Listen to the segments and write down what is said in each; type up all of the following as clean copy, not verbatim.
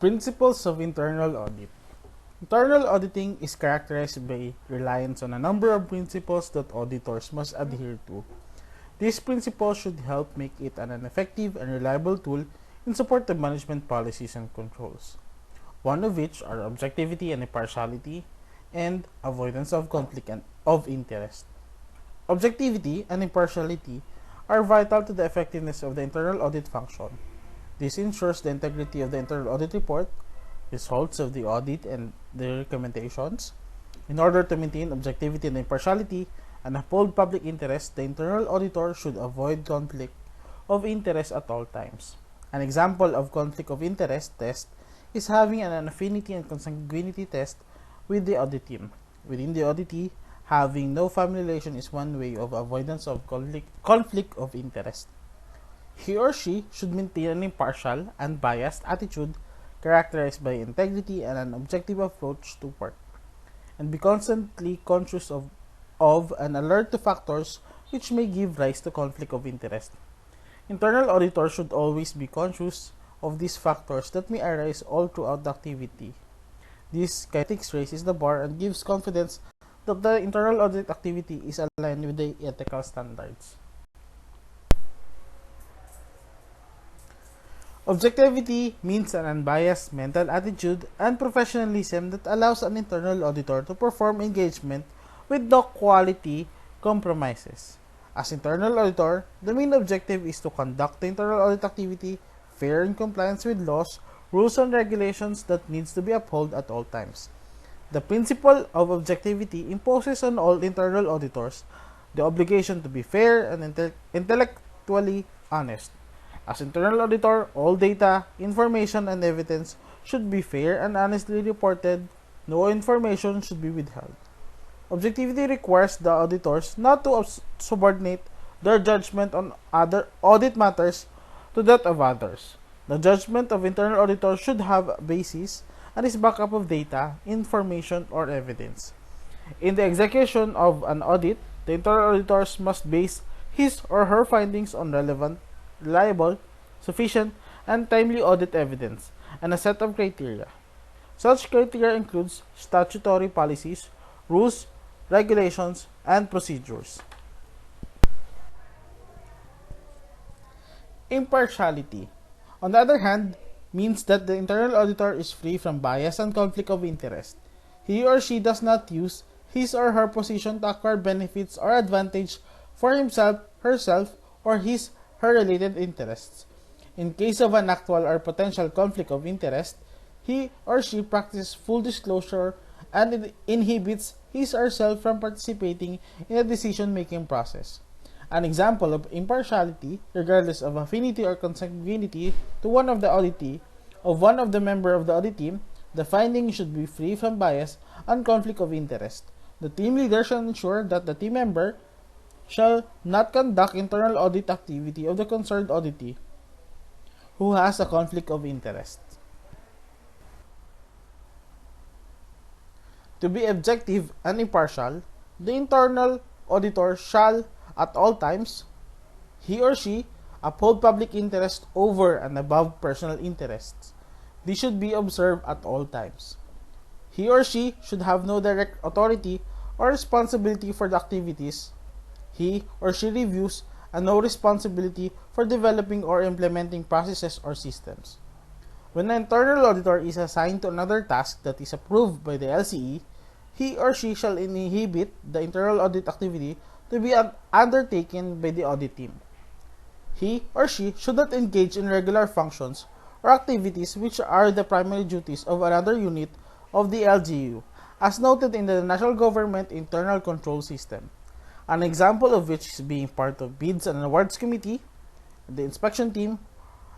Principles of internal audit. Internal auditing is characterized by reliance on a number of principles that auditors must adhere to. These principles should help make it an effective and reliable tool in support of management policies and controls, one of which are objectivity and impartiality, and avoidance of conflict of interest. Objectivity and impartiality are vital to the effectiveness of the internal audit function. This ensures the integrity of the internal audit report, results of the audit, and the recommendations. In order to maintain objectivity and impartiality and uphold public interest, the internal auditor should avoid conflict of interest at all times. An example of conflict of interest test is having an affinity and consanguinity test with the audit team. Within the auditee, having no family relation is one way of avoidance of conflict of interest. He or she should maintain an impartial and biased attitude characterized by integrity and an objective approach to work, and be constantly conscious of and alert to factors which may give rise to conflict of interest. Internal auditors should always be conscious of these factors that may arise all throughout the activity. This ethics raises the bar and gives confidence that the internal audit activity is aligned with the ethical standards. Objectivity means an unbiased mental attitude and professionalism that allows an internal auditor to perform engagement with no quality compromises. As internal auditor, the main objective is to conduct the internal audit activity fair in compliance with laws, rules, and regulations that needs to be upheld at all times. The principle of objectivity imposes on all internal auditors the obligation to be fair and intellectually honest. As internal auditor, all data, information, and evidence should be fair and honestly reported. No information should be withheld. Objectivity requires the auditors not to subordinate their judgment on other audit matters to that of others. The judgment of internal auditors should have a basis and is backed up of data, information, or evidence. In the execution of an audit, the internal auditors must base his or her findings on relevant, reliable, sufficient, and timely audit evidence and a set of criteria. Such criteria includes statutory policies, rules, regulations, and procedures. Impartiality, on the other hand, means that the internal auditor is free from bias and conflict of interest. He or she does not use his or her position to acquire benefits or advantage for himself, herself, or her related interests. In case of an actual or potential conflict of interest, he or she practices full disclosure and inhibits his or herself from participating in the decision-making process. An example of impartiality, regardless of affinity or consanguinity to one of the auditee, of one of the member of the audit team, the finding should be free from bias and conflict of interest. The team leader shall ensure that the team member shall not conduct internal audit activity of the concerned auditee who has a conflict of interest. To be objective and impartial, the internal auditor shall, at all times, he or she, uphold public interest over and above personal interests. These should be observed at all times. He or she should have no direct authority or responsibility for the activities he or she reviews, and no responsibility for developing or implementing processes or systems. When an internal auditor is assigned to another task that is approved by the LCE, he or she shall inhibit the internal audit activity to be undertaken by the audit team. He or she should not engage in regular functions or activities which are the primary duties of another unit of the LGU, as noted in the National Government Internal Control System. An example of which is being part of Bids and Awards Committee, the inspection team,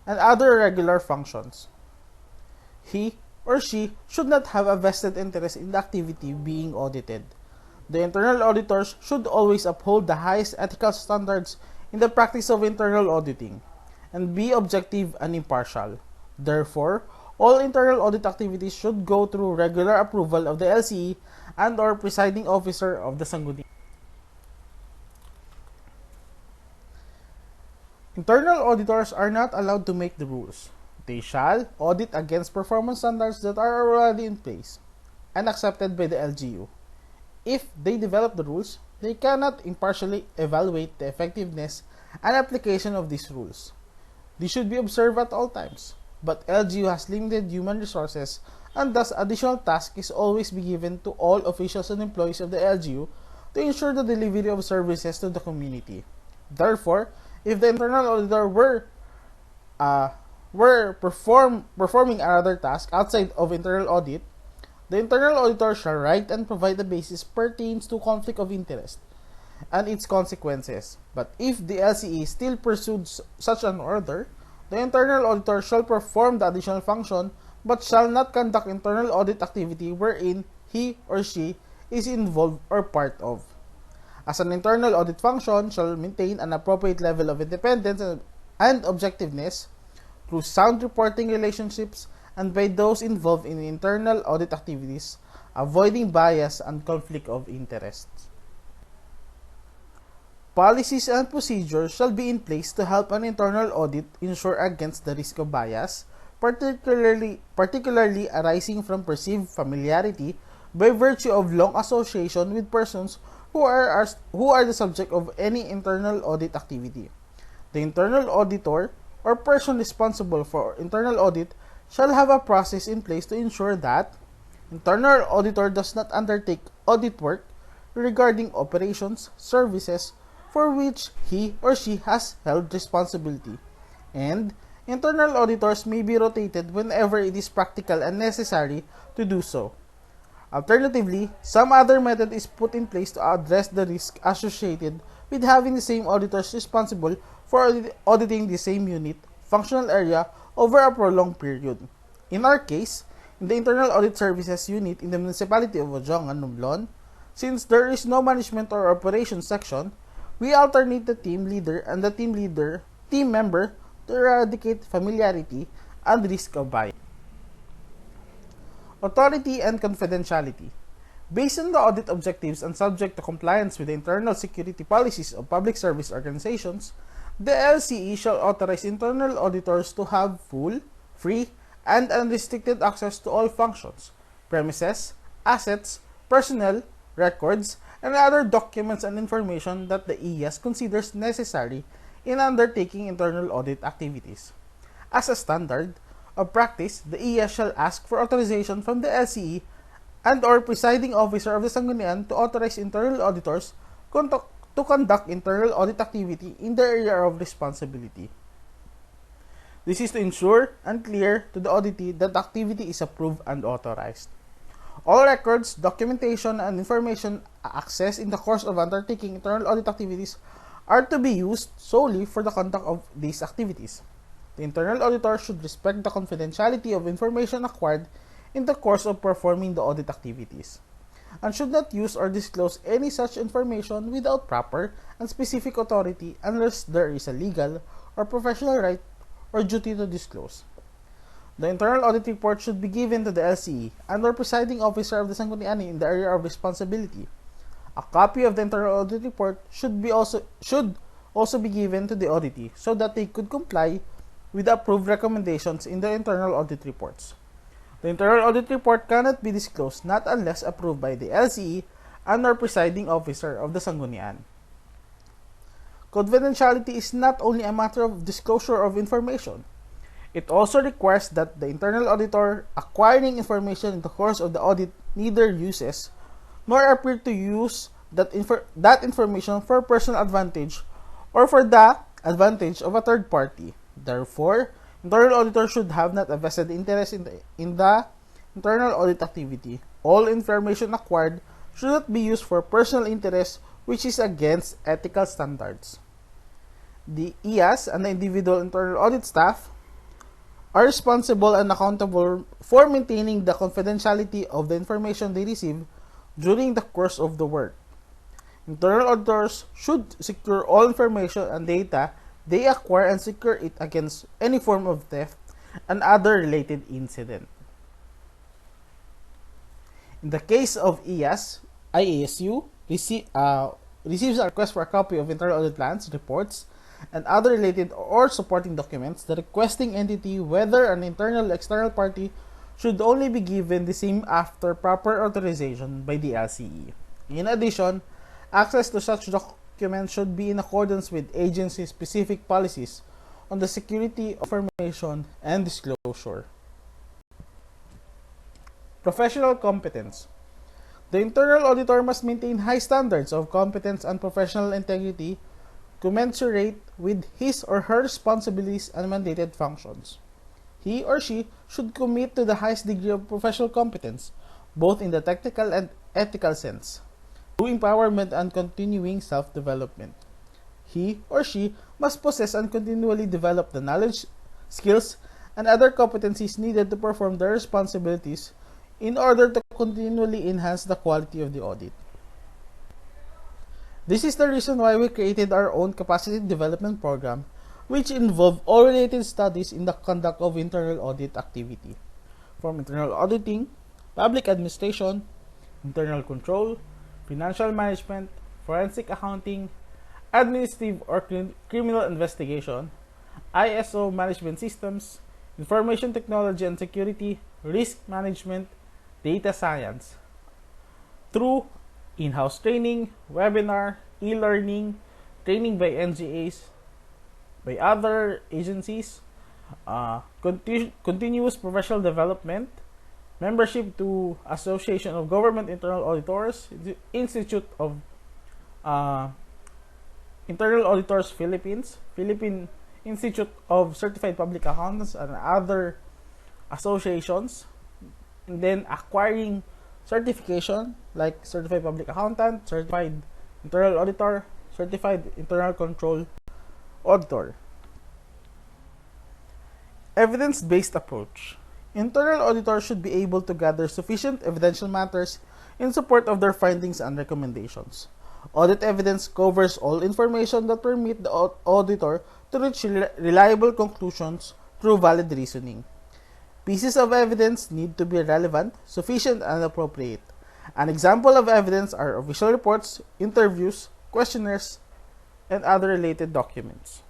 and other regular functions. He or she should not have a vested interest in the activity being audited. The internal auditors should always uphold the highest ethical standards in the practice of internal auditing and be objective and impartial. Therefore, all internal audit activities should go through regular approval of the LCE and or presiding officer of the Sangguniang. Internal auditors are not allowed to make the rules. They shall audit against performance standards that are already in place and accepted by the LGU. If they develop the rules, they cannot impartially evaluate the effectiveness and application of these rules. These should be observed at all times, but LGU has limited human resources and thus additional task is always be given to all officials and employees of the LGU to ensure the delivery of services to the community. Therefore, if the internal auditor were performing another task outside of internal audit, the internal auditor shall write and provide the basis pertains to conflict of interest and its consequences. But if the LCE still pursues such an order, the internal auditor shall perform the additional function but shall not conduct internal audit activity wherein he or she is involved or part of. As an internal audit function shall maintain an appropriate level of independence and objectiveness through sound reporting relationships and by those involved in internal audit activities, avoiding bias and conflict of interest. Policies and procedures shall be in place to help an internal audit ensure against the risk of bias, particularly arising from perceived familiarity by virtue of long association with persons who are the subject of any internal audit activity. The internal auditor or person responsible for internal audit shall have a process in place to ensure that internal auditor does not undertake audit work regarding operations, services for which he or she has held responsibility, and internal auditors may be rotated whenever it is practical and necessary to do so. Alternatively, some other method is put in place to address the risk associated with having the same auditors responsible for auditing the same unit, functional area, over a prolonged period. In our case, in the Internal Audit Services Unit in the Municipality of Odiongan, Nomblon, since there is no management or operations section, we alternate the team leader and the team member to eradicate familiarity and risk of bias. Authority and confidentiality. Based on the audit objectives and subject to compliance with the internal security policies of public service organizations, the LCE shall authorize internal auditors to have full, free, and unrestricted access to all functions, premises, assets, personnel, records, and other documents and information that the IAS considers necessary in undertaking internal audit activities. As a standard of practice, the IAS shall ask for authorization from the LCE and or presiding officer of the Sanggunian to authorize internal auditors to conduct internal audit activity in their area of responsibility. This is to ensure and clear to the auditee that the activity is approved and authorized. All records, documentation, and information accessed in the course of undertaking internal audit activities are to be used solely for the conduct of these activities. The internal auditor should respect the confidentiality of information acquired in the course of performing the audit activities, and should not use or disclose any such information without proper and specific authority unless there is a legal or professional right or duty to disclose. The internal audit report should be given to the LCE and or presiding officer of the Sanggunian in the area of responsibility. A copy of the internal audit report should also be given to the auditee so that they could comply with the approved recommendations in the internal audit reports. The internal audit report cannot be disclosed not unless approved by the LCE and or presiding officer of the Sanggunian. Confidentiality is not only a matter of disclosure of information. It also requires that the internal auditor acquiring information in the course of the audit neither uses nor appear to use that information for personal advantage or for the advantage of a third party. Therefore, internal auditor should have not a vested interest in the internal audit activity. All information acquired should not be used for personal interest which is against ethical standards. The IAS and the individual internal audit staff are responsible and accountable for maintaining the confidentiality of the information they receive during the course of the work. Internal auditors should secure all information and data they acquire and secure it against any form of theft and other related incident. In the case of IASU receives a request for a copy of internal audit plans, reports, and other related or supporting documents, the requesting entity, whether an internal or external party, should only be given the same after proper authorization by the LCE. In addition, access to such documents should be in accordance with agency-specific policies on the security of information and disclosure. Professional competence. The internal auditor must maintain high standards of competence and professional integrity commensurate with his or her responsibilities and mandated functions. He or she should commit to the highest degree of professional competence, both in the technical and ethical sense, through empowerment and continuing self-development. He or she must possess and continually develop the knowledge, skills, and other competencies needed to perform their responsibilities in order to continually enhance the quality of the audit. This is the reason why we created our own capacity development program, which involve all related studies in the conduct of internal audit activity, from internal auditing, public administration, internal control, financial management, forensic accounting, administrative or criminal investigation, ISO management systems, information technology and security, risk management, data science, through in-house training, webinar, e-learning, training by NGAs, by other agencies, continuous professional development, membership to Association of Government Internal Auditors, Institute of Internal Auditors Philippines, Philippine Institute of Certified Public Accountants, and other associations. And then acquiring certification like Certified Public Accountant, Certified Internal Auditor, Certified Internal Control Auditor. Evidence-based approach. Internal auditors should be able to gather sufficient evidential matters in support of their findings and recommendations. Audit evidence covers all information that permit the auditor to reach reliable conclusions through valid reasoning. Pieces of evidence need to be relevant, sufficient, and appropriate. An example of evidence are official reports, interviews, questionnaires, and other related documents.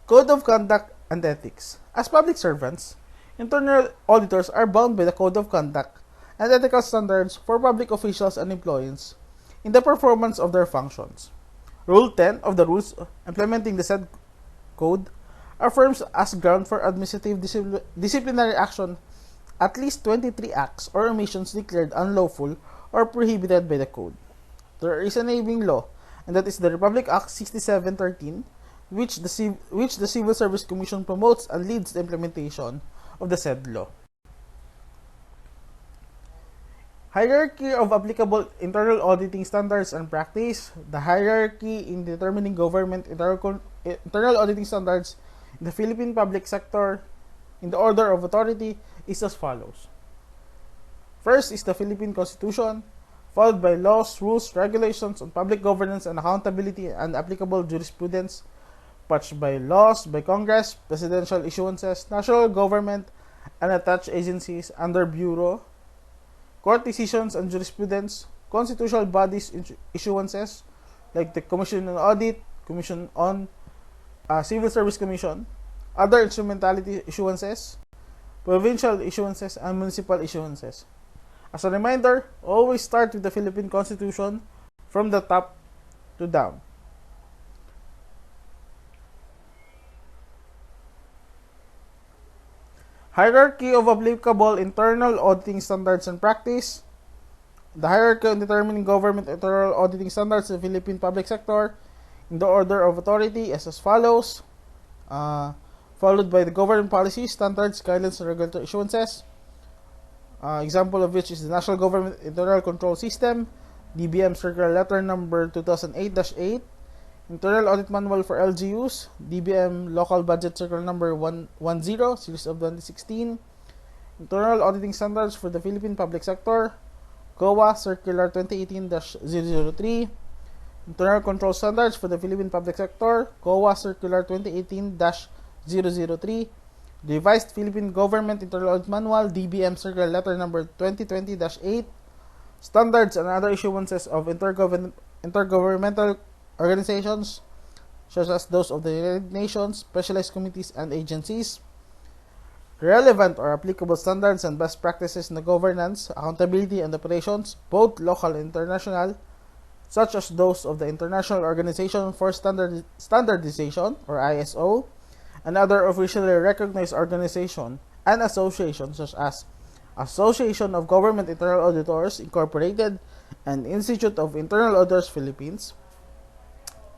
Code of Conduct and Ethics. As public servants, internal auditors are bound by the Code of Conduct and ethical standards for public officials and employees in the performance of their functions. Rule 10 of the rules implementing the said code affirms as ground for administrative disciplinary action at least 23 acts or omissions declared unlawful or prohibited by the code. There is an enabling law, and that is the Republic Act 6713, which the Civil Service Commission promotes and leads the implementation of the said law. Hierarchy of applicable internal auditing standards and practice. The hierarchy in determining government internal auditing standards in the Philippine public sector in the order of authority is as follows. First is the Philippine Constitution, followed by laws, rules, regulations on public governance and accountability and applicable jurisprudence, patched by laws by Congress, presidential issuances, national government, and attached agencies under Bureau, court decisions and jurisprudence, constitutional bodies issuances like the Commission on Audit, Commission on Civil Service Commission, other instrumentality issuances, provincial issuances, and municipal issuances. As a reminder, always start with the Philippine Constitution from the top to down. Hierarchy of applicable internal auditing standards and practice. The hierarchy on determining government internal auditing standards in the Philippine public sector in the order of authority is as follows. Followed by the government policies, standards, guidelines, and regulatory issuances. Example of which is the National Government Internal Control System, DBM Circular Letter Number 2008-8, Internal Audit Manual for LGUs, DBM Local Budget Circular Number 110, Series of 2016, Internal Auditing Standards for the Philippine Public Sector, COA Circular 2018-003, Internal Control Standards for the Philippine Public Sector, COA Circular 2018-003, Revised Philippine Government Internal Audit Manual, DBM Circular Letter Number 2020-8, Standards and other issuances of intergovernmental organizations, such as those of the United Nations, specialized committees, and agencies. Relevant or applicable standards and best practices in the governance, accountability, and operations, both local and international, such as those of the International Organization for Standardization, or ISO, and other officially recognized organizations and associations such as Association of Government Internal Auditors Incorporated and Institute of Internal Auditors Philippines.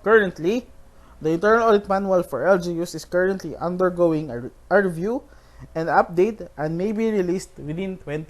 Currently, the Internal Audit Manual for LGUs is currently undergoing a review and update and may be released within 20